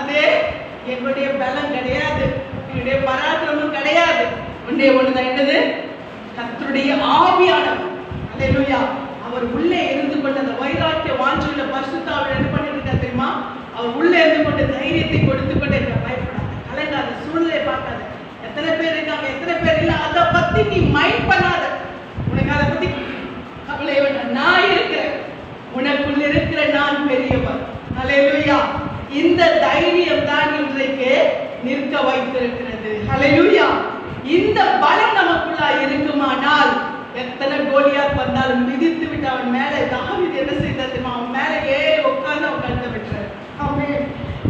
அதே என்னுடைய பலம் கிடையாது, என்னுடைய பராக்கிரமம் கிடையாது. ஒன்றே ஒண்ணுதான், என்னது? கர்த்தருடைய ஆவியானவர். அல்லேலூயா. அவர் உள்ளே இருந்து கொண்டு அந்த வைராக்கிய வாஞ்சையுள்ள பரிசுத்த ஆவியானவர் என்ன பண்ணிட்டு இருக்கார் தெரியுமா? அவர் உள்ளே இருந்து கொண்டு தைரியத்தை கொடுத்து கொண்டே இருக்க. பயப்படாத, கலங்காத, சூழ்நிலை பார்க்காத. எத்தனை பேர் இருக்காங்க, எத்தனை பேர் இல்ல, அதை பத்தி நீ மைண்ட் பண்ணாத. உனக்கு அதை பத்தி கவலை வேண்டாம். நான் இருக்கிறேன், உனக்குள்ள இருக்கிற நான் பெரியவர். அல்லேலூயா. இந்த தைரியம் தான் இன்றைக்கு நிற்க வைத்திருக்கிறது. அல்லேலூயா. இந்த பலம் நமக்குள்ளா இருக்குமானால் எத்தனை கோலியாத் வந்தாலும் மிதித்து விட்டு அவன் மேல தாவீது என்ன செய்தார் தெரியுமா? அவன் மேல ஏறி